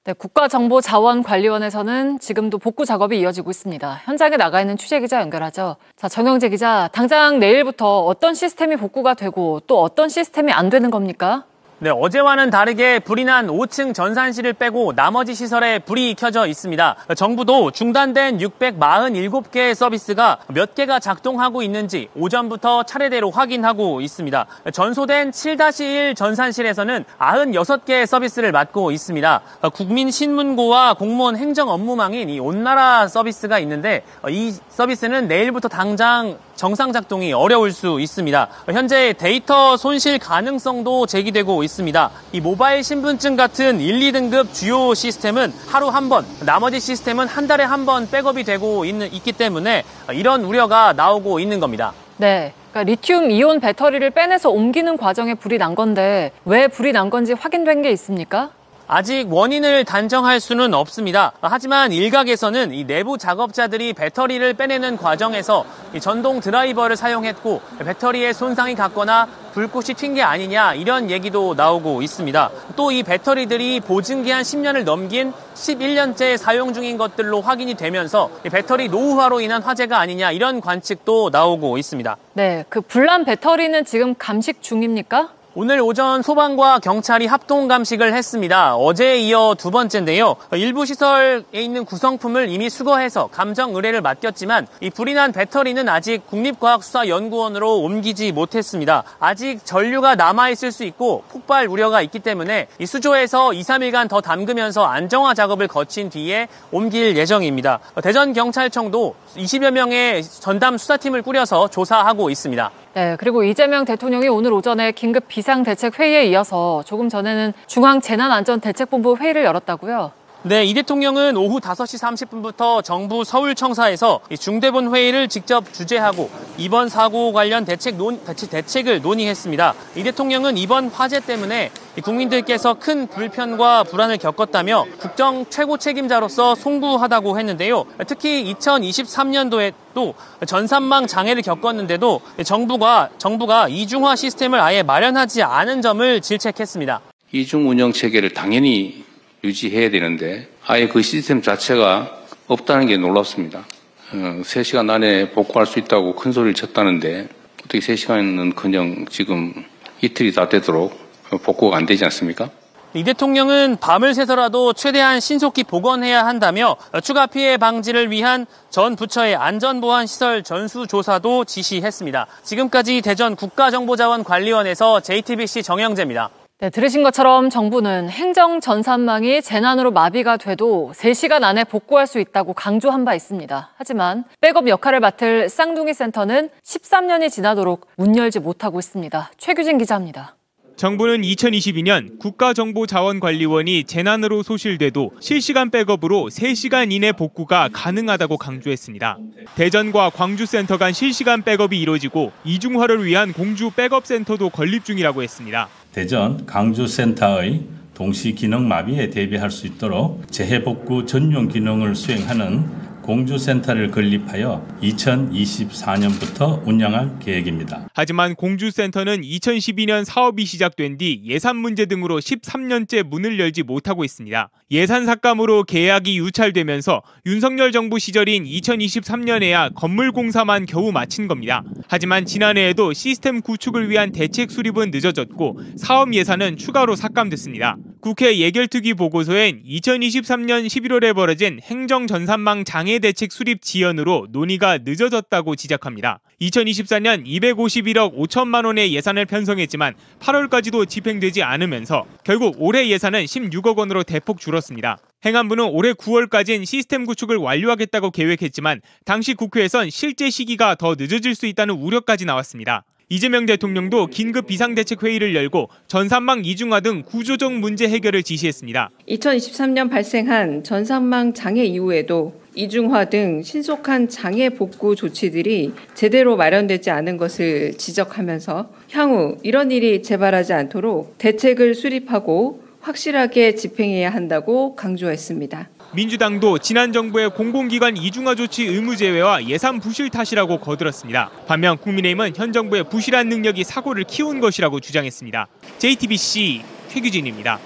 네, 국가정보자원관리원에서는 지금도 복구 작업이 이어지고 있습니다. 현장에 나가 있는 취재기자 연결하죠. 자, 정영재 기자, 당장 내일부터 어떤 시스템이 복구가 되고 또 어떤 시스템이 안 되는 겁니까? 네, 어제와는 다르게 불이 난 5층 전산실을 빼고 나머지 시설에 불이 켜져 있습니다. 정부도 중단된 647개의 서비스가 몇 개가 작동하고 있는지 오전부터 차례대로 확인하고 있습니다. 전소된 7-1 전산실에서는 96개의 서비스를 맡고 있습니다. 국민신문고와 공무원 행정 업무망인 이 온나라 서비스가 있는데 이 서비스는 내일부터 당장 정상 작동이 어려울 수 있습니다. 현재 데이터 손실 가능성도 제기되고 있습니다. 이 모바일 신분증 같은 1, 2등급 주요 시스템은 하루 한 번, 나머지 시스템은 한 달에 한 번 백업이 되고 있기 때문에 이런 우려가 나오고 있는 겁니다. 네, 그러니까 리튬 이온 배터리를 빼내서 옮기는 과정에 불이 난 건데 왜 불이 난 건지 확인된 게 있습니까? 아직 원인을 단정할 수는 없습니다. 하지만 일각에서는 이 내부 작업자들이 배터리를 빼내는 과정에서 이 전동 드라이버를 사용했고 배터리에 손상이 갔거나 불꽃이 튄 게 아니냐 이런 얘기도 나오고 있습니다. 또 이 배터리들이 보증기한 10년을 넘긴 11년째 사용 중인 것들로 확인이 되면서 이 배터리 노후화로 인한 화재가 아니냐 이런 관측도 나오고 있습니다. 네, 그 불난 배터리는 지금 감식 중입니까? 오늘 오전 소방과 경찰이 합동 감식을 했습니다. 어제에 이어 두 번째인데요. 일부 시설에 있는 구성품을 이미 수거해서 감정 의뢰를 맡겼지만 이 불이 난 배터리는 아직 국립과학수사연구원으로 옮기지 못했습니다. 아직 전류가 남아있을 수 있고 폭발 우려가 있기 때문에 이 수조에서 2-3일간 더 담그면서 안정화 작업을 거친 뒤에 옮길 예정입니다. 대전경찰청도 20여 명의 전담 수사팀을 꾸려서 조사하고 있습니다. 네, 그리고 이재명 대통령이 오늘 오전에 긴급 비상대책회의에 이어서 조금 전에는 중앙재난안전대책본부 회의를 열었다고요? 네, 이 대통령은 오후 5시 30분부터 정부 서울청사에서 중대본 회의를 직접 주재하고 이번 사고 관련 대책을 논의했습니다. 이 대통령은 이번 화재 때문에 국민들께서 큰 불편과 불안을 겪었다며 국정 최고 책임자로서 송구하다고 했는데요. 특히 2023년도에 또 전산망 장애를 겪었는데도 정부가 이중화 시스템을 아예 마련하지 않은 점을 질책했습니다. 이중 운영 체계를 당연히 유지해야 되는데 아예 그 시스템 자체가 없다는 게 놀랍습니다. 3시간 안에 복구할 수 있다고 큰 소리를 쳤다는데 어떻게 3시간은커녕 지금 이틀이 다 되도록 복구가 안 되지 않습니까? 이 대통령은 밤을 새서라도 최대한 신속히 복원해야 한다며 추가 피해 방지를 위한 전 부처의 안전보안시설 전수조사도 지시했습니다. 지금까지 대전 국가정보자원관리원에서 JTBC 정영재입니다. 네, 들으신 것처럼 정부는 행정 전산망이 재난으로 마비가 돼도 3시간 안에 복구할 수 있다고 강조한 바 있습니다. 하지만 백업 역할을 맡을 쌍둥이 센터는 13년이 지나도록 문 열지 못하고 있습니다. 최규진 기자입니다. 정부는 2022년 국가정보자원관리원이 재난으로 소실돼도 실시간 백업으로 3시간 이내 복구가 가능하다고 강조했습니다. 대전과 광주센터 간 실시간 백업이 이루어지고 이중화를 위한 공주 백업센터도 건립 중이라고 했습니다. 대전, 광주센터의 동시 기능 마비에 대비할 수 있도록 재해복구 전용 기능을 수행하는 공주센터를 건립하여 2024년부터 운영할 계획입니다. 하지만 공주센터는 2012년 사업이 시작된 뒤 예산 문제 등으로 13년째 문을 열지 못하고 있습니다. 예산 삭감으로 계약이 유찰되면서 윤석열 정부 시절인 2023년에야 건물 공사만 겨우 마친 겁니다. 하지만 지난해에도 시스템 구축을 위한 대책 수립은 늦어졌고 사업 예산은 추가로 삭감됐습니다. 국회 예결특위 보고서엔 2023년 11월에 벌어진 행정전산망 장애 대책 수립 지연으로 논의가 늦어졌다고 지적합니다. 2024년 251억 5천만 원의 예산을 편성했지만 8월까지도 집행되지 않으면서 결국 올해 예산은 16억 원으로 대폭 줄었습니다. 행안부는 올해 9월까지는 시스템 구축을 완료하겠다고 계획했지만 당시 국회에선 실제 시기가 더 늦어질 수 있다는 우려까지 나왔습니다. 이재명 대통령도 긴급 비상대책회의를 열고 전산망 이중화 등 구조적 문제 해결을 지시했습니다. 2023년 발생한 전산망 장애 이후에도 이중화 등 신속한 장애 복구 조치들이 제대로 마련되지 않은 것을 지적하면서 향후 이런 일이 재발하지 않도록 대책을 수립하고 확실하게 집행해야 한다고 강조했습니다. 민주당도 지난 정부의 공공기관 이중화 조치 의무 제외와 예산 부실 탓이라고 거들었습니다. 반면 국민의힘은 현 정부의 부실한 능력이 사고를 키운 것이라고 주장했습니다. JTBC 최규진입니다.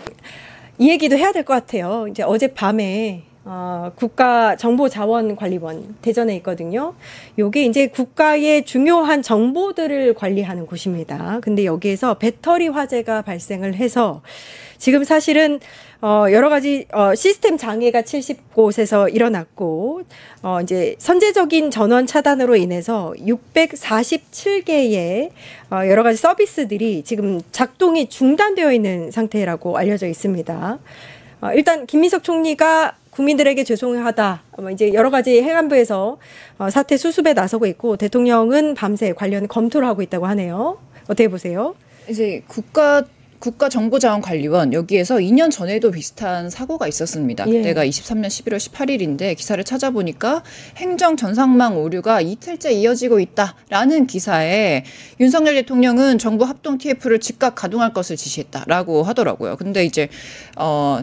이 얘기도 해야 될 것 같아요. 이제 어젯밤에 국가정보자원관리원 대전에 있거든요. 요게 이제 국가의 중요한 정보들을 관리하는 곳입니다. 근데 여기에서 배터리 화재가 발생을 해서 지금 사실은 여러 가지 시스템 장애가 70곳에서 일어났고 이제 선제적인 전원 차단으로 인해서 647개의 여러 가지 서비스들이 지금 작동이 중단되어 있는 상태라고 알려져 있습니다. 일단 김민석 총리가 국민들에게 죄송하다. 이제 여러 가지 행안부에서 사태 수습에 나서고 있고 대통령은 밤새 관련 검토를 하고 있다고 하네요. 어떻게 보세요? 이제 국가정보자원관리원 여기에서 2년 전에도 비슷한 사고가 있었습니다. 그때가 23년 11월 18일인데 기사를 찾아보니까 행정 전상망 오류가 이틀째 이어지고 있다라는 기사에 윤석열 대통령은 정부 합동 TF를 즉각 가동할 것을 지시했다라고 하더라고요. 근데 이제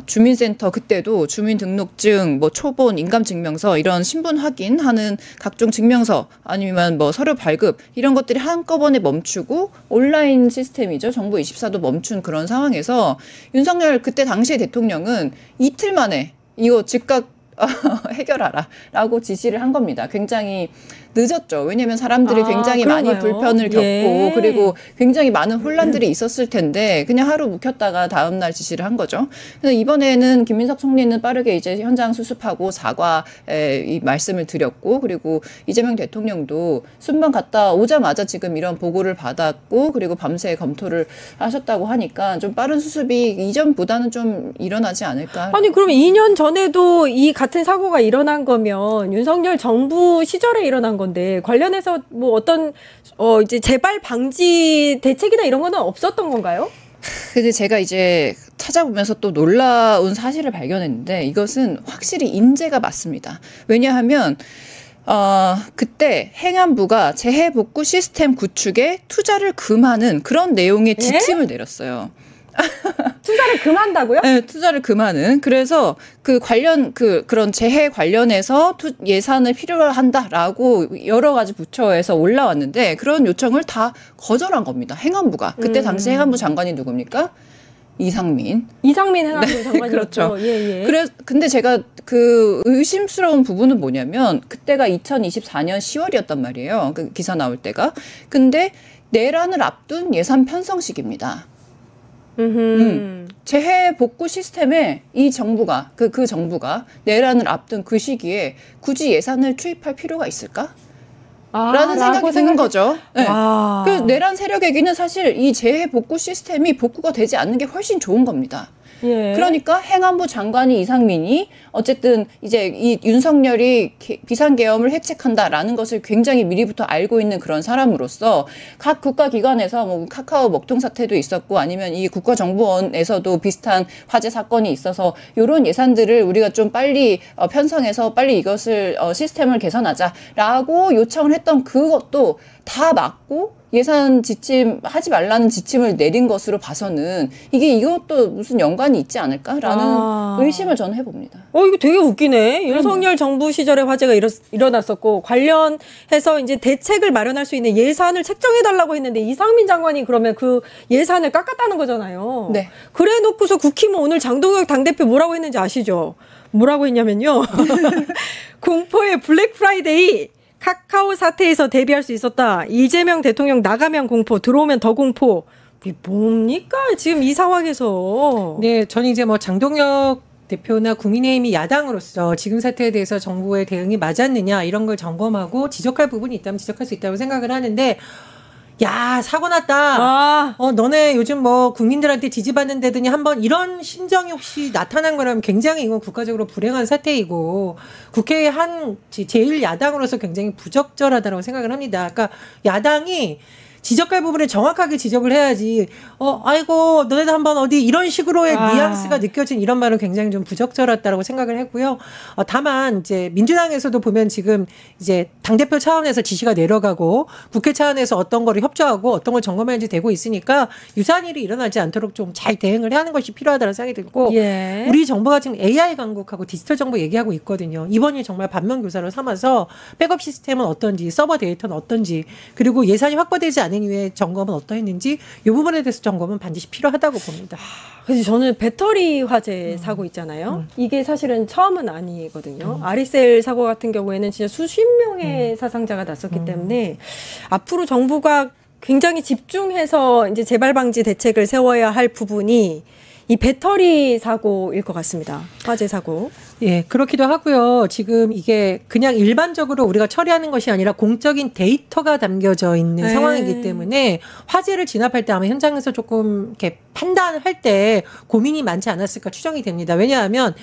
주민센터 그때도 주민등록증, 뭐 초본, 인감증명서 이런 신분 확인하는 각종 증명서 아니면 뭐 서류 발급 이런 것들이 한꺼번에 멈추고 온라인 시스템이죠. 정부24도 멈춘 그런 상황에서 윤석열 그때 당시의 대통령은 이틀 만에 이거 즉각 해결하라라고 지시를 한 겁니다. 굉장히 늦었죠. 왜냐하면 사람들이 굉장히 그런가요? 많이 불편을 겪고 그리고 굉장히 많은 혼란들이 있었을 텐데 그냥 하루 묵혔다가 다음 날 지시를 한 거죠. 그래서 이번에는 김민석 총리는 빠르게 이제 현장 수습하고 이 말씀을 드렸고 그리고 이재명 대통령도 순방 갔다 오자마자 지금 이런 보고를 받았고 그리고 밤새 검토를 하셨다고 하니까 좀 빠른 수습이 이전보다는 좀 일어나지 않을까. 아니 그럼 2년 전에도 이 같은 사고가 일어난 거면 윤석열 정부 시절에 일어난 건데 관련해서 뭐 어떤 이제 재발 방지 대책이나 이런 거는 없었던 건가요? 근데 제가 이제 찾아보면서 또 놀라운 사실을 발견했는데 이것은 확실히 인재가 맞습니다. 왜냐하면 그때 행안부가 재해복구 시스템 구축에 투자를 금하는 그런 내용의 지침을 내렸어요. 투자를 금한다고요? 네, 투자를 금하는. 그래서 그런 재해 관련해서 예산을 필요로 한다라고 여러 가지 부처에서 올라왔는데 그런 요청을 다 거절한 겁니다. 행안부가. 그때 당시 행안부 장관이 누굽니까? 이상민 행안부 장관이었죠. 그렇죠. 예. 근데 제가 그 의심스러운 부분은 뭐냐면 그때가 2024년 10월이었단 말이에요. 그 기사 나올 때가. 근데 내란을 앞둔 예산 편성식입니다. 재해 복구 시스템에 이 정부가 그 정부가 내란을 앞둔 그 시기에 굳이 예산을 투입할 필요가 있을까? 라는 생각이 드는 거죠. 네. 그 내란 세력에게는 사실 이 재해 복구 시스템이 복구가 되지 않는 게 훨씬 좋은 겁니다. 예. 그러니까 행안부 장관이 이상민이 어쨌든 이제 이 윤석열이 비상계엄을 획책한다라는 것을 굉장히 미리부터 알고 있는 그런 사람으로서 각 국가기관에서 뭐 카카오 먹통 사태도 있었고 아니면 이 국가정보원에서도 비슷한 화재 사건이 있어서 이런 예산들을 우리가 좀 빨리 편성해서 빨리 이것을 시스템을 개선하자라고 요청을 했던 그것도 다 맞고 예산 지침 하지 말라는 지침을 내린 것으로 봐서는 이것도 무슨 연관이 있지 않을까라는 의심을 저는 해봅니다. 이거 되게 웃기네. 윤석열 정부 시절에 화재가 일어났었고 관련해서 이제 대책을 마련할 수 있는 예산을 책정해달라고 했는데 이상민 장관이 그러면 그 예산을 깎았다는 거잖아요. 네. 그래 놓고서 국힘은 오늘 장동혁 당대표 뭐라고 했는지 아시죠? 뭐라고 했냐면요. 공포의 블랙 프라이데이. 카카오 사태에서 대비할 수 있었다. 이재명 대통령 나가면 공포, 들어오면 더 공포. 이게 뭡니까? 지금 이 상황에서. 네, 저는 이제 뭐 장동혁 대표나 국민의힘이 야당으로서 지금 사태에 대해서 정부의 대응이 맞았느냐 이런 걸 점검하고 지적할 부분이 있다면 지적할 수 있다고 생각을 하는데 야, 사고 났다. 너네 요즘 뭐 국민들한테 지지받는 데더니 한번 이런 심정이 혹시 나타난 거라면 굉장히 이건 국가적으로 불행한 사태이고 국회의 제일 야당으로서 굉장히 부적절하다고 생각을 합니다. 그러니까 야당이 지적할 부분을 정확하게 지적을 해야지. 아이고 너네도 한번 어디 이런 식으로의 뉘앙스가 느껴진 이런 말은 굉장히 좀 부적절하다라고 생각을 했고요. 다만 이제 민주당에서도 보면 지금 이제 당대표 차원에서 지시가 내려가고 국회 차원에서 어떤 거를 협조하고 어떤 걸 점검해야지 되고 있으니까 유사한 일이 일어나지 않도록 좀 잘 대응을 하는 것이 필요하다는 생각이 들고 우리 정부가 지금 AI 강국하고 디지털 정부 얘기하고 있거든요. 이번이 정말 반면교사로 삼아서 백업 시스템은 어떤지 서버 데이터는 어떤지 그리고 예산이 확보되지 않은 많은 이후에 점검은 어떠했는지 이 부분에 대해서 점검은 반드시 필요하다고 봅니다. 그래서 저는 배터리 화재 사고 있잖아요. 이게 사실은 처음은 아니거든요. 아리셀 사고 같은 경우에는 진짜 수십 명의 사상자가 났었기 때문에 앞으로 정부가 굉장히 집중해서 이제 재발 방지 대책을 세워야 할 부분이 이 배터리 사고일 것 같습니다. 화재 사고. 예, 그렇기도 하고요. 지금 이게 그냥 일반적으로 우리가 처리하는 것이 아니라 공적인 데이터가 담겨져 있는 상황이기 때문에 화재를 진압할 때 아마 현장에서 조금 이렇게 판단할 때 고민이 많지 않았을까 추정이 됩니다. 왜냐하면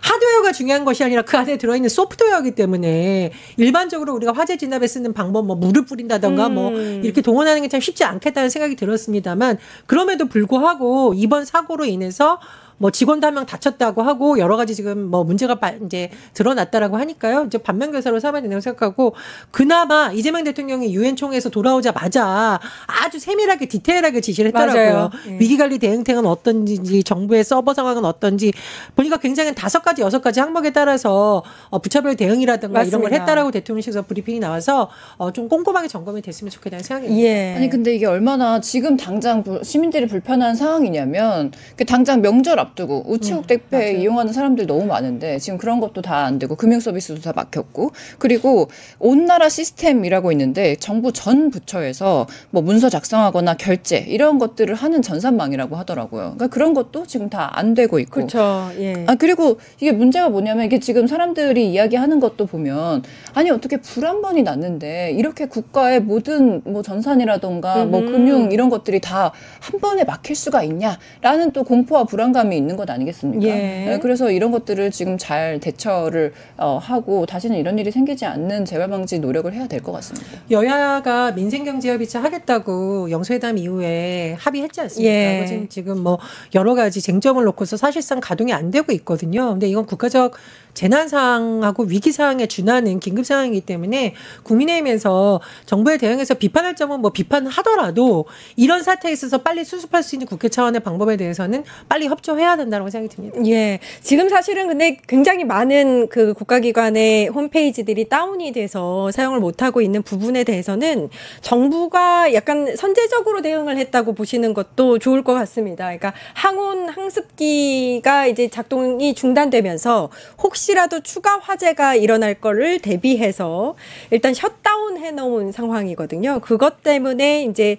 하드웨어가 중요한 것이 아니라 그 안에 들어있는 소프트웨어이기 때문에 일반적으로 우리가 화재 진압에 쓰는 방법, 뭐 물을 뿌린다던가 뭐 이렇게 동원하는 게 참 쉽지 않겠다는 생각이 들었습니다만 그럼에도 불구하고 이번 사고로 인해서 뭐 직원도 한 명 다쳤다고 하고 여러 가지 지금 뭐 문제가 이제 드러났다라고 하니까요. 이제 반면교사로 삼아야 된다고 생각하고 그나마 이재명 대통령이 유엔 총회에서 돌아오자마자 아주 세밀하게 디테일하게 지시를 했더라고요. 위기관리 대응책은 어떤지 정부의 서버 상황은 어떤지 보니까 굉장히 5가지 6가지 항목에 따라서 부처별 대응이라든가 맞습니다. 이런 걸 했다라고 대통령실에서 브리핑이 나와서 좀 꼼꼼하게 점검이 됐으면 좋겠다는 생각입니다. 예. 아니 근데 이게 얼마나 지금 당장 시민들이 불편한 상황이냐면 당장 명절 앞두고 우체국 택배 이용하는 사람들 너무 많은데 지금 그런 것도 다 안 되고 금융 서비스도 다 막혔고 그리고 온나라 시스템이라고 있는데 정부 전 부처에서 뭐 문서 작성하거나 결제 이런 것들을 하는 전산망이라고 하더라고요. 그러니까 그런 것도 지금 다 안 되고 있고. 그렇죠. 예. 그리고 이게 문제가 뭐냐면 이게 지금 사람들이 이야기하는 것도 보면 아니 어떻게 불 한 번이 났는데 이렇게 국가의 모든 뭐 전산이라던가 뭐 금융 이런 것들이 다 한 번에 막힐 수가 있냐라는 또 공포와 불안감이 있는 것 아니겠습니까? 예. 그래서 이런 것들을 지금 잘 대처를 하고 다시는 이런 일이 생기지 않는 재발 방지 노력을 해야 될 것 같습니다. 여야가 민생경제협의체 하겠다고 영수회담 이후에 합의했지 않습니까? 예. 지금 뭐 여러 가지 쟁점을 놓고서 사실상 가동이 안 되고 있거든요. 근데 이건 국가적 재난상황하고 위기상황에 준하는 긴급상황이기 때문에 국민의힘에서 정부에 대응해서 비판할 점은 뭐 비판하더라도 이런 사태에 있어서 빨리 수습할 수 있는 국회 차원의 방법에 대해서는 빨리 협조해야 된다고 생각이 듭니다. 예. 지금 사실은 근데 굉장히 많은 그 국가기관의 홈페이지들이 다운이 돼서 사용을 못하고 있는 부분에 대해서는 정부가 약간 선제적으로 대응을 했다고 보시는 것도 좋을 것 같습니다. 그러니까 항온 항습기가 이제 작동이 중단되면서 혹시라도 추가 화재가 일어날 거를 대비해서 일단 셧다운 해놓은 상황이거든요. 그것 때문에 이제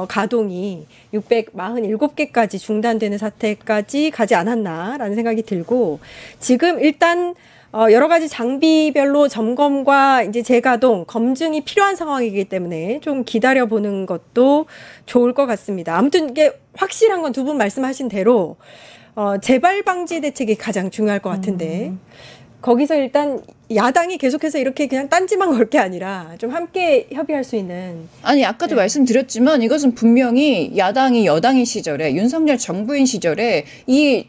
가동이 647개까지 중단되는 사태까지 가지 않았나라는 생각이 들고 지금 일단 여러 가지 장비별로 점검과 이제 재가동, 검증이 필요한 상황이기 때문에 좀 기다려보는 것도 좋을 것 같습니다. 아무튼 이게 확실한 건 두 분 말씀하신 대로 재발 방지 대책이 가장 중요할 것 같은데 거기서 일단 야당이 계속해서 이렇게 그냥 딴지만 걸 게 아니라 좀 함께 협의할 수 있는. 아니 아까도 말씀드렸지만 이것은 분명히 야당이 여당인 시절에 윤석열 정부인 시절에 이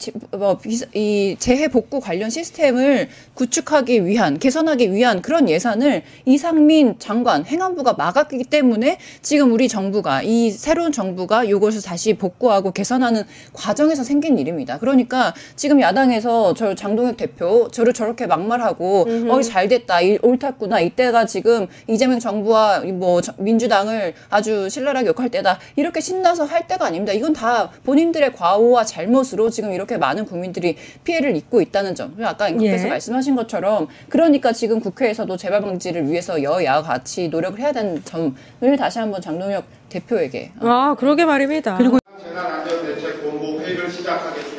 재해 복구 관련 시스템을 구축하기 위한 개선하기 위한 그런 예산을 이상민 장관 행안부가 막았기 때문에 지금 우리 정부가 이 새로운 정부가 이것을 다시 복구하고 개선하는 과정에서 생긴 일입니다. 그러니까 지금 야당에서 저 장동혁 대표 저를 저렇게 막말하고 잘 됐다, 옳았구나, 이때가 지금 이재명 정부와 뭐 민주당을 아주 신랄하게 욕할 때다 이렇게 신나서 할 때가 아닙니다. 이건 다 본인들의 과오와 잘못으로 지금 이렇게 많은 국민들이 피해를 입고 있다는 점. 아까 앵커께서 말씀하신 것처럼 그러니까 지금 국회에서도 재발 방지를 위해서 여야 같이 노력을 해야 되는 점을 다시 한번 장동혁 대표에게. 그러게 말입니다. 그리고 재난안전대책본부 회의를 시작하겠습니다.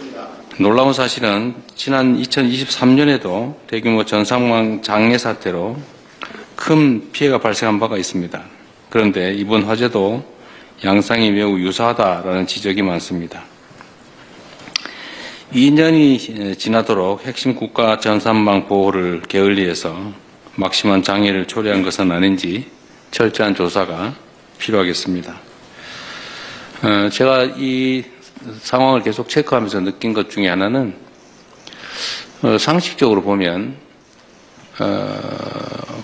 놀라운 사실은 지난 2023년에도 대규모 전상망 장애 사태로 큰 피해가 발생한 바가 있습니다. 그런데 이번 화재도 양상이 매우 유사하다라는 지적이 많습니다. 2년이 지나도록 핵심 국가 전산망 보호를 게을리해서 막심한 장애를 초래한 것은 아닌지 철저한 조사가 필요하겠습니다. 제가 이 상황을 계속 체크하면서 느낀 것 중에 하나는 상식적으로 보면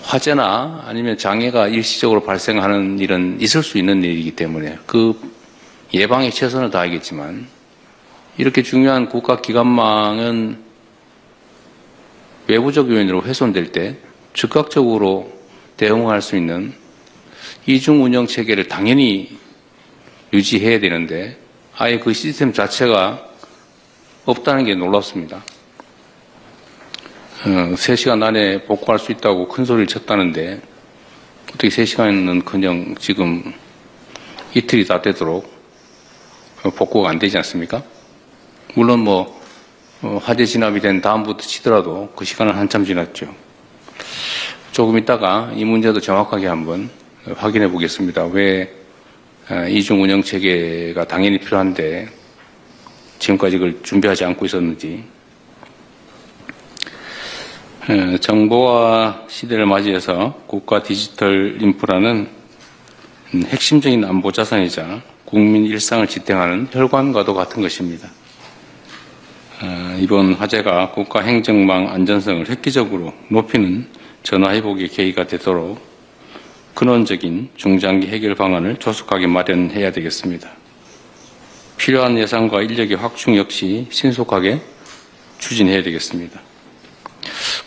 화재나 아니면 장애가 일시적으로 발생하는 일은 있을 수 있는 일이기 때문에 그 예방에 최선을 다하겠지만 이렇게 중요한 국가기관망은 외부적 요인으로 훼손될 때 즉각적으로 대응할 수 있는 이중 운영 체계를 당연히 유지해야 되는데 아예 그 시스템 자체가 없다는 게 놀랍습니다. 3시간 안에 복구할 수 있다고 큰 소리를 쳤다는데 어떻게 3시간은 그냥 지금 이틀이 다 되도록 복구가 안 되지 않습니까? 물론 뭐 화재 진압이 된 다음부터 치더라도 그 시간은 한참 지났죠. 조금 있다가 이 문제도 정확하게 한번 확인해 보겠습니다. 왜 이중 운영 체계가 당연히 필요한데 지금까지 그걸 준비하지 않고 있었는지. 정보화 시대를 맞이해서 국가 디지털 인프라는 핵심적인 안보 자산이자 국민 일상을 지탱하는 혈관과도 같은 것입니다. 이번 화재가 국가 행정망 안전성을 획기적으로 높이는 전화회복의 계기가 되도록 근원적인 중장기 해결 방안을 조속하게 마련해야 되겠습니다. 필요한 예산과 인력의 확충 역시 신속하게 추진해야 되겠습니다.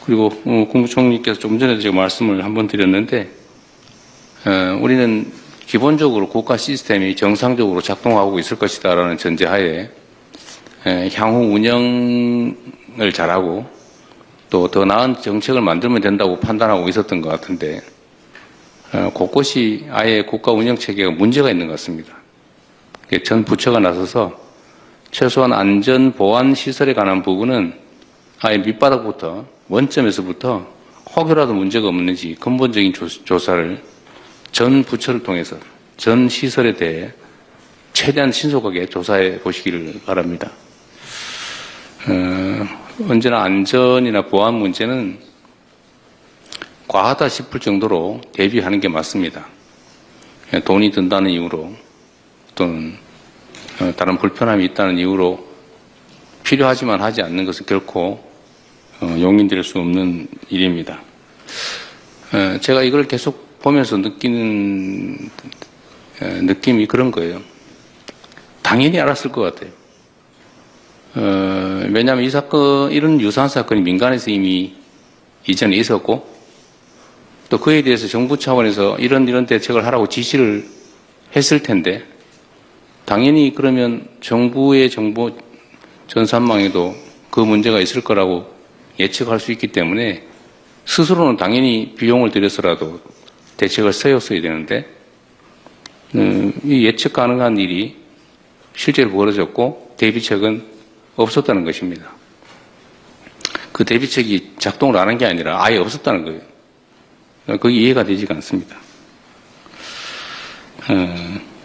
그리고 국무총리께서 좀 전에도 제가 말씀을 한번 드렸는데 우리는 기본적으로 국가 시스템이 정상적으로 작동하고 있을 것이다라는 전제하에 향후 운영을 잘하고 또 더 나은 정책을 만들면 된다고 판단하고 있었던 것 같은데 곳곳이 아예 국가 운영 체계가 문제가 있는 것 같습니다. 전 부처가 나서서 최소한 안전 보안 시설에 관한 부분은 아예 밑바닥부터 원점에서부터 혹여라도 문제가 없는지 근본적인 조사를 전 부처를 통해서 전 시설에 대해 최대한 신속하게 조사해 보시기를 바랍니다. 언제나 안전이나 보안 문제는 과하다 싶을 정도로 대비하는 게 맞습니다. 돈이 든다는 이유로 또는 다른 불편함이 있다는 이유로 필요하지만 하지 않는 것은 결코 용인될 수 없는 일입니다. 제가 이걸 계속 보면서 느끼는 느낌이 그런 거예요. 당연히 알았을 것 같아요. 왜냐하면 이 사건, 이런 유사한 사건이 민간에서 이미 이전에 있었고 또 그에 대해서 정부 차원에서 이런 대책을 하라고 지시를 했을 텐데 당연히 그러면 정부의 정보 전산망에도 그 문제가 있을 거라고 예측할 수 있기 때문에 스스로는 당연히 비용을 들여서라도 대책을 세웠어야 되는데 이 예측 가능한 일이 실제로 벌어졌고 대비책은 없었다는 것입니다. 그 대비책이 작동을 안 한 게 아니라 아예 없었다는 거예요. 그게 이해가 되지가 않습니다.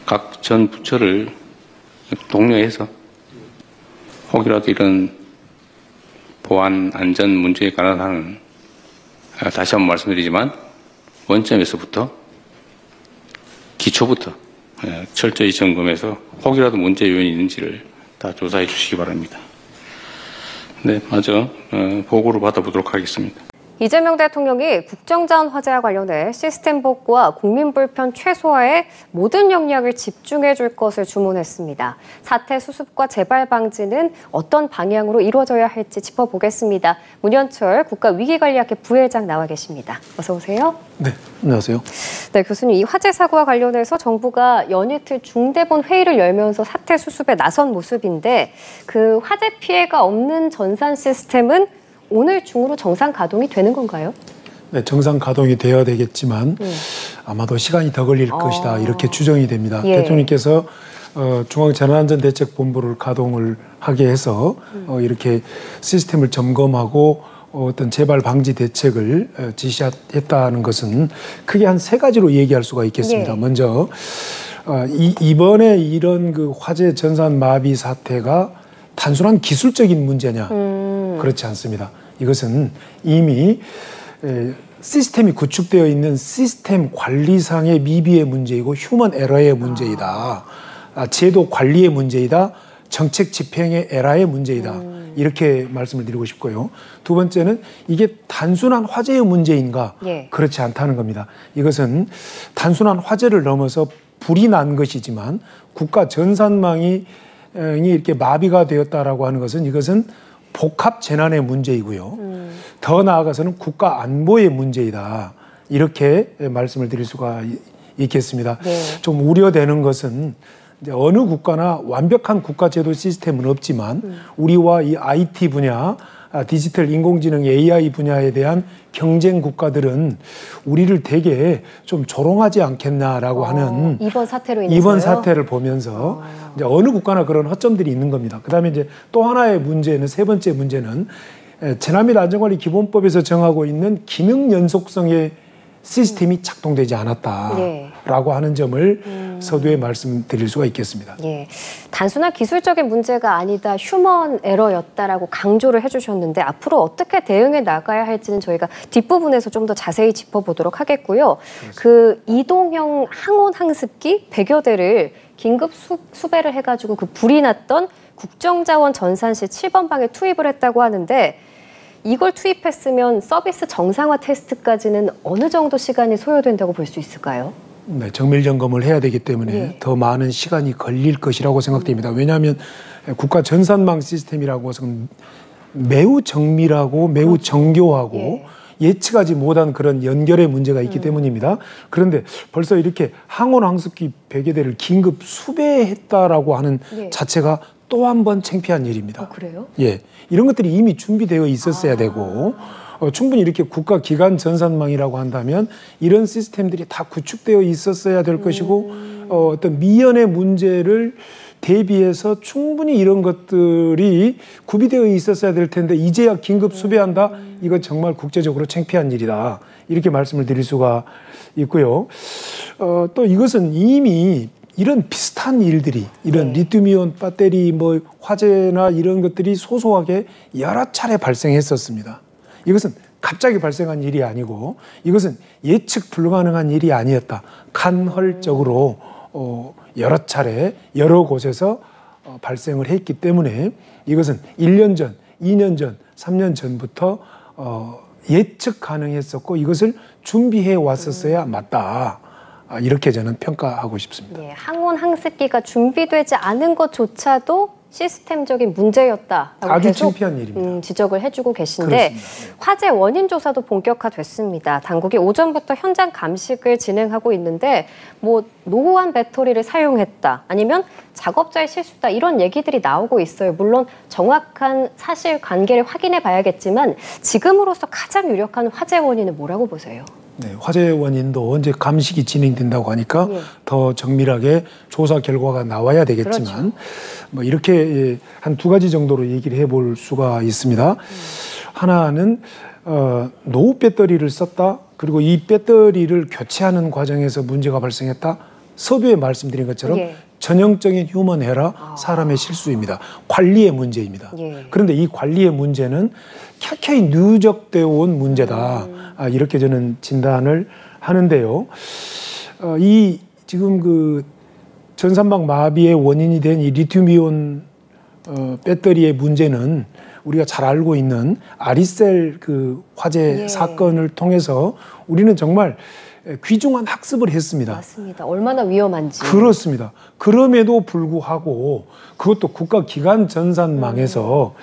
각 전 부처를 독려해서 혹이라도 이런 보안 안전 문제에 관한 한은 다시 한번 말씀드리지만 원점에서부터 기초부터 철저히 점검해서 혹이라도 문제 요인이 있는지를 다 조사해 주시기 바랍니다. 네, 마저 보고를 받아보도록 하겠습니다. 이재명 대통령이 국정자원 화재와 관련해 시스템 복구와 국민 불편 최소화에 모든 역량을 집중해 줄 것을 주문했습니다. 사태 수습과 재발 방지는 어떤 방향으로 이루어져야 할지 짚어보겠습니다. 문현철 국가위기관리학회 부회장 나와 계십니다. 어서 오세요. 네, 안녕하세요. 네, 교수님, 이 화재 사고와 관련해서 정부가 연이틀 중대본 회의를 열면서 사태 수습에 나선 모습인데 그 화재 피해가 없는 전산 시스템은 오늘 중으로 정상 가동이 되는 건가요? 네, 정상 가동이 되어야 되겠지만 아마도 시간이 더 걸릴 것이다 이렇게 추정이 됩니다. 예. 대통령께서 중앙재난안전대책본부를 가동을 하게 해서 이렇게 시스템을 점검하고 어떤 재발 방지 대책을 지시했다는 것은 크게 한 3가지로 얘기할 수가 있겠습니다. 예. 먼저 이번에 이런 그 화재 전산 마비 사태가 단순한 기술적인 문제냐? 그렇지 않습니다. 이것은 이미 시스템이 구축되어 있는 시스템 관리상의 미비의 문제이고 휴먼 에러의 문제이다. 제도 관리의 문제이다. 정책 집행의 에러의 문제이다. 이렇게 말씀을 드리고 싶고요. 두 번째는 이게 단순한 화재의 문제인가? 예. 그렇지 않다는 겁니다. 이것은 단순한 화재를 넘어서 불이 난 것이지만 국가 전산망이 이렇게 마비가 되었다라고 하는 것은 이것은 복합 재난의 문제이고요. 더 나아가서는 국가 안보의 문제이다. 이렇게 말씀을 드릴 수가 있겠습니다. 네. 좀 우려되는 것은 이제 어느 국가나 완벽한 국가 제도 시스템은 없지만 우리와 이 IT 분야, 디지털 인공지능 AI 분야에 대한 경쟁 국가들은 우리를 되게 좀 조롱하지 않겠나라고 하는 이번 사태로 인해서요? 이번 사태를 보면서 이제 어느 국가나 그런 허점들이 있는 겁니다. 그다음에 이제 또 하나의 문제는, 세 번째 문제는 재난및 안전관리 기본법에서 정하고 있는 기능 연속성의 시스템이 작동되지 않았다라고 하는 점을 서두에 말씀드릴 수가 있겠습니다. 예, 단순한 기술적인 문제가 아니다, 휴먼 에러였다라고 강조를 해주셨는데 앞으로 어떻게 대응해 나가야 할지는 저희가 뒷부분에서 좀 더 자세히 짚어보도록 하겠고요. 그렇습니다. 그 이동형 항온 항습기 100여 대를 긴급 수배를 해가지고 그 불이 났던 국정자원 전산실 7번 방에 투입을 했다고 하는데 이걸 투입했으면 서비스 정상화 테스트까지는 어느 정도 시간이 소요된다고 볼 수 있을까요? 네, 정밀 점검을 해야 되기 때문에 예. 더 많은 시간이 걸릴 것이라고 생각됩니다. 왜냐하면 국가 전산망 시스템이라고 해서 매우 정밀하고 매우 정교하고 예. 예측하지 못한 그런 연결의 문제가 있기 때문입니다. 그런데 벌써 이렇게 항온 항습기 100여 대를 긴급 수배했다라고 하는 예. 자체가 또 한 번 창피한 일입니다. 그래요? 예, 이런 것들이 이미 준비되어 있었어야 되고 충분히 이렇게 국가 기관 전산망이라고 한다면 이런 시스템들이 다 구축되어 있었어야 될 것이고 어떤 미연의 문제를 대비해서 충분히 이런 것들이 구비되어 있었어야 될 텐데 이제야 긴급 수배한다? 이거 정말 국제적으로 창피한 일이다. 이렇게 말씀을 드릴 수가 있고요. 또 이것은 이미 이런 비슷한 일들이 이런 리튬이온 배터리 뭐 화재나 이런 것들이 소소하게 여러 차례 발생했었습니다. 이것은 갑자기 발생한 일이 아니고 이것은 예측 불가능한 일이 아니었다. 간헐적으로 여러 차례 여러 곳에서 발생을 했기 때문에 이것은 1년 전, 2년 전, 3년 전부터 예측 가능했었고 이것을 준비해 왔었어야 맞다. 이렇게 저는 평가하고 싶습니다. 예, 항온 항습기가 준비되지 않은 것조차도 시스템적인 문제였다라고 아주 계속 창피한 일입니다. 지적을 해주고 계신데 그렇습니다. 화재 원인 조사도 본격화됐습니다. 당국이 오전부터 현장 감식을 진행하고 있는데 뭐 노후한 배터리를 사용했다 아니면 작업자의 실수다 이런 얘기들이 나오고 있어요. 물론 정확한 사실관계를 확인해 봐야겠지만 지금으로서 가장 유력한 화재 원인은 뭐라고 보세요? 네, 화재 원인도 언제 감식이 진행된다고 하니까 더 정밀하게 조사 결과가 나와야 되겠지만 뭐 이렇게 한 두 가지 정도로 얘기를 해볼 수가 있습니다. 하나는 노후 배터리를 썼다. 그리고 이 배터리를 교체하는 과정에서 문제가 발생했다. 서두에 말씀드린 것처럼 전형적인 휴먼 에러, 사람의 실수입니다. 관리의 문제입니다. 그런데 이 관리의 문제는 켜켜이 누적되어 온 문제다. 이렇게 저는 진단을 하는데요. 이 지금 그 전산망 마비의 원인이 된 이 리튬이온 배터리의 문제는 우리가 잘 알고 있는 아리셀 그 화재 사건을 통해서 우리는 정말 귀중한 학습을 했습니다. 맞습니다. 얼마나 위험한지. 그렇습니다. 그럼에도 불구하고 그것도 국가기관 전산망에서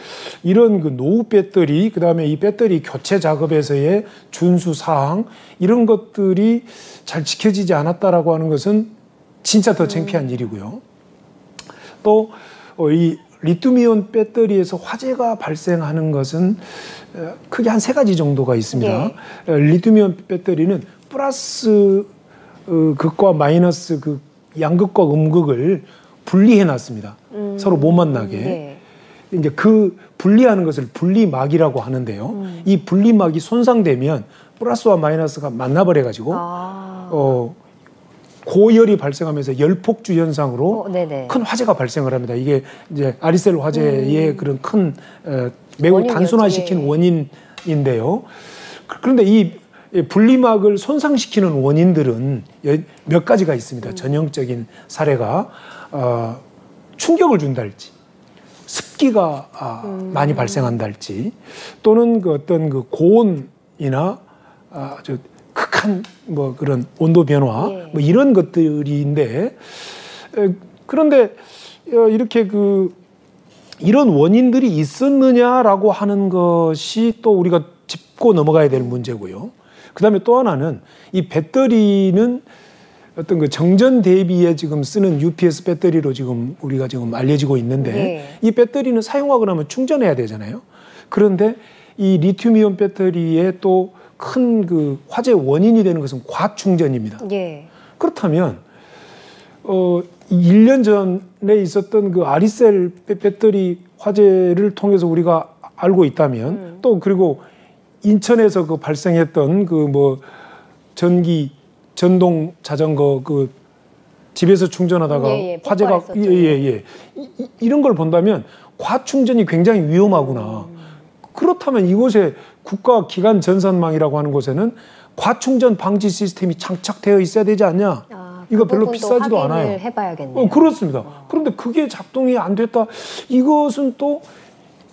이런 그 노후 배터리, 그다음에 이 배터리 교체 작업에서의 준수 사항 이런 것들이 잘 지켜지지 않았다라고 하는 것은 진짜 더 창피한 일이고요. 또 이 리튬이온 배터리에서 화재가 발생하는 것은 크게 한 세 가지 정도가 있습니다. 리튬이온 배터리는 플러스 극과 마이너스 그 양극과 음극을 분리해 놨습니다. 서로 못 만나게. 이제 그 분리하는 것을 분리막이라고 하는데요. 이 분리막이 손상되면 플러스와 마이너스가 만나버려 가지고 고열이 발생하면서 열폭주 현상으로 큰 화재가 발생을 합니다. 이게 이제 아리셀 화재의 그런 큰 매우 단순화시킨 원인인데요. 그런데 이 분리막을 손상시키는 원인들은 몇 가지가 있습니다. 전형적인 사례가 충격을 준달지, 습기가 많이 발생한달지, 또는 그 어떤 그 고온이나 아주 극한 뭐 그런 온도 변화 뭐 이런 것들인데 그런데 이렇게 그 이런 원인들이 있었느냐라고 하는 것이 또 우리가 짚고 넘어가야 될 문제고요. 그다음에 또 하나는 이 배터리는 어떤 그 정전 대비에 지금 쓰는 UPS 배터리로 지금 우리가 지금 알려지고 있는데 네. 이 배터리는 사용하고 나면 충전해야 되잖아요. 그런데 이 리튬이온 배터리의 또 큰 그 화재 원인이 되는 것은 과충전입니다. 예. 그렇다면 1년 전에 있었던 그 아리셀 배터리 화재를 통해서 우리가 알고 있다면 또 그리고 인천에서 그 발생했던 그 뭐 전동 자전거 그 집에서 충전하다가 화재가 이런 걸 본다면 과충전이 굉장히 위험하구나. 그렇다면 이곳에 국가 기관 전산망이라고 하는 곳에는 과충전 방지 시스템이 장착되어 있어야 되지 않냐? 이거 별로 비싸지도 않아요. 해봐야겠네요. 그렇습니다. 그런데 그게 작동이 안 됐다. 이것은 또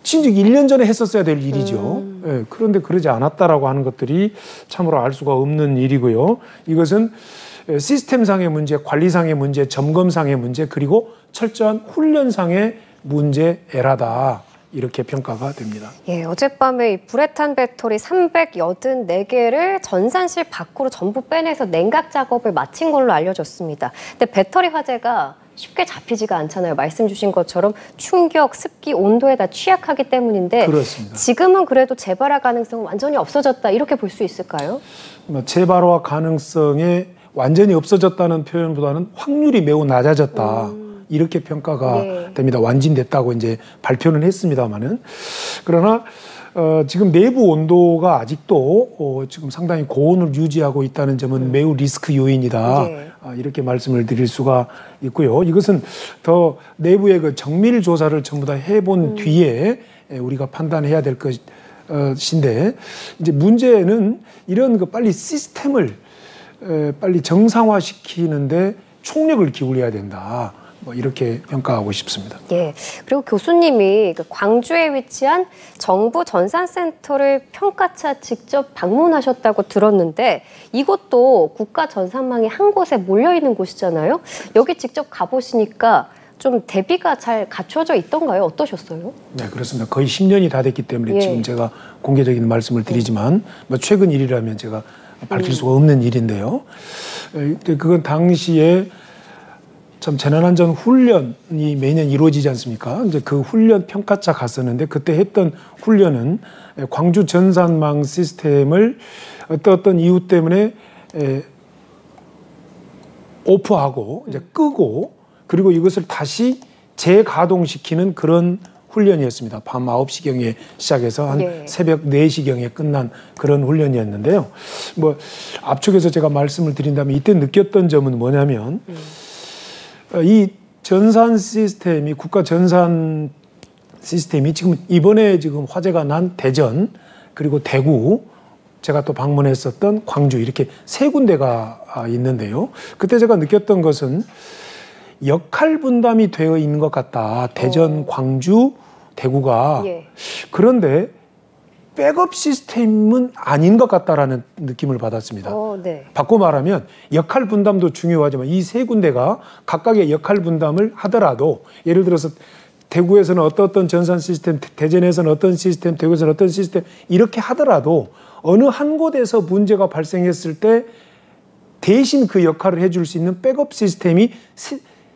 진즉 1년 전에 했었어야 될 일이죠. 예, 그런데 그러지 않았다라고 하는 것들이 참으로 알 수가 없는 일이고요. 이것은 시스템상의 문제, 관리상의 문제, 점검상의 문제, 그리고 철저한 훈련상의 문제 에라다. 이렇게 평가가 됩니다. 예, 어젯밤에 이 불에 탄 배터리 384개를 전산실 밖으로 전부 빼내서 냉각 작업을 마친 걸로 알려졌습니다. 근데 배터리 화재가 쉽게 잡히지가 않잖아요. 말씀 주신 것처럼 충격, 습기, 온도에 다 취약하기 때문인데 그렇습니다. 지금은 그래도 재발할 가능성은 완전히 없어졌다 이렇게 볼 수 있을까요? 재발화 가능성이 완전히 없어졌다는 표현보다는 확률이 매우 낮아졌다. 이렇게 평가가 됩니다. 완진됐다고 이제 발표는 했습니다만은. 그러나 지금 내부 온도가 아직도 지금 상당히 고온을 유지하고 있다는 점은 매우 리스크 요인이다. 이렇게 말씀을 드릴 수가 있고요. 이것은 더 내부의 그 정밀 조사를 전부 다 해본 뒤에 우리가 판단해야 될 것인데, 이제 문제는 이런 그 빨리 시스템을 빨리 정상화시키는데 총력을 기울여야 된다. 뭐 이렇게 평가하고 싶습니다. 예. 그리고 교수님이 그 광주에 위치한 정부 전산센터를 평가차 직접 방문하셨다고 들었는데 이곳도 국가 전산망이 한 곳에 몰려 있는 곳이잖아요. 여기 직접 가보시니까 좀 대비가 잘 갖춰져 있던가요? 어떠셨어요? 네, 그렇습니다. 거의 10년이 다 됐기 때문에 지금 제가 공개적인 말씀을 드리지만 뭐 최근 일이라면 제가 밝힐 수가 없는 일인데요. 그건 당시에 참 재난안전 훈련이 매년 이루어지지 않습니까? 이제 그 훈련 평가차 갔었는데 그때 했던 훈련은 광주 전산망 시스템을 어떤 이유 때문에 오프하고 이제 끄고 그리고 이것을 다시 재가동시키는 그런 훈련이었습니다. 밤 9시경에 시작해서 한 새벽 4시경에 끝난 그런 훈련이었는데요. 뭐 앞쪽에서 제가 말씀을 드린다면 이때 느꼈던 점은 뭐냐면 이 전산 시스템이 국가 전산 시스템이 지금 이번에 지금 화재가 난 대전 그리고 대구 제가 또 방문했었던 광주 이렇게 세 군데가 있는데요. 그때 제가 느꼈던 것은 역할 분담이 되어 있는 것 같다. 대전, 광주, 대구가. 그런데 백업 시스템은 아닌 것 같다라는 느낌을 받았습니다. 바꿔 말하면 역할 분담도 중요하지만 이 세 군데가 각각의 역할 분담을 하더라도 예를 들어서 대구에서는 어떤 전산 시스템, 대전에서는 어떤 시스템, 대구에서는 어떤 시스템 이렇게 하더라도 어느 한 곳에서 문제가 발생했을 때 대신 그 역할을 해줄 수 있는 백업 시스템이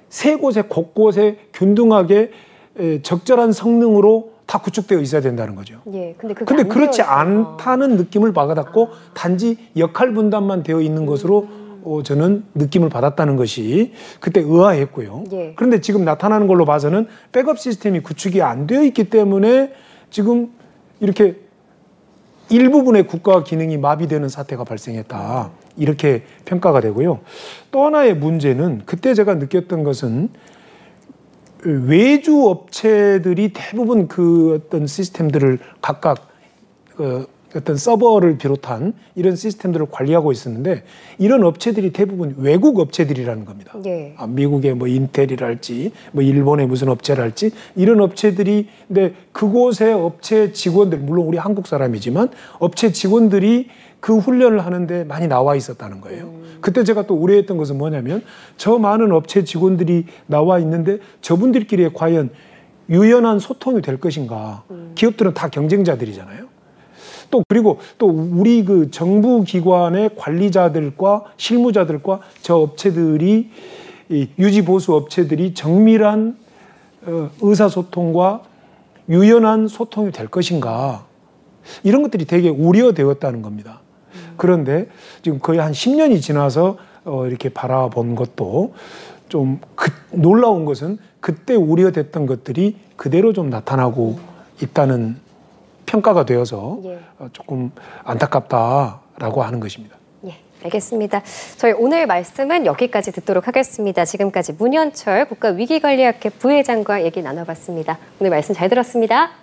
세 곳에 곳곳에 균등하게 적절한 성능으로 다 구축되어 있어야 된다는 거죠. 근데 그렇지 않다는 느낌을 받았고 단지 역할 분담만 되어 있는 것으로 저는 느낌을 받았다는 것이 그때 의아했고요. 그런데 지금 나타나는 걸로 봐서는 백업 시스템이 구축이 안 되어 있기 때문에 지금 이렇게 일부분의 국가 기능이 마비되는 사태가 발생했다. 이렇게 평가가 되고요. 또 하나의 문제는 그때 제가 느꼈던 것은 외주 업체들이 대부분 그 어떤 시스템들을 각각 어떤 서버를 비롯한 이런 시스템들을 관리하고 있었는데 이런 업체들이 대부분 외국 업체들이라는 겁니다. 미국의 뭐 인텔이랄지 뭐 일본의 무슨 업체랄지 이런 업체들이 근데 그곳의 업체 직원들 물론 우리 한국 사람이지만 업체 직원들이 그 훈련을 하는데 많이 나와 있었다는 거예요. 그때 제가 또 우려했던 것은 뭐냐면 저 많은 업체 직원들이 나와 있는데 저분들끼리 과연 유연한 소통이 될 것인가. 기업들은 다 경쟁자들이잖아요. 그리고 또 우리 그 정부 기관의 관리자들과 실무자들과 저 업체들이 이 유지 보수 업체들이 정밀한 의사소통과 유연한 소통이 될 것인가, 이런 것들이 되게 우려되었다는 겁니다. 그런데 지금 거의 한 10년이 지나서 이렇게 바라본 것도 좀 놀라운 것은 그때 우려됐던 것들이 그대로 좀 나타나고 있다는 평가가 되어서 조금 안타깝다라고 하는 것입니다. 예, 알겠습니다. 저희 오늘 말씀은 여기까지 듣도록 하겠습니다. 지금까지 문현철 국가위기관리학회 부회장과 얘기 나눠봤습니다. 오늘 말씀 잘 들었습니다.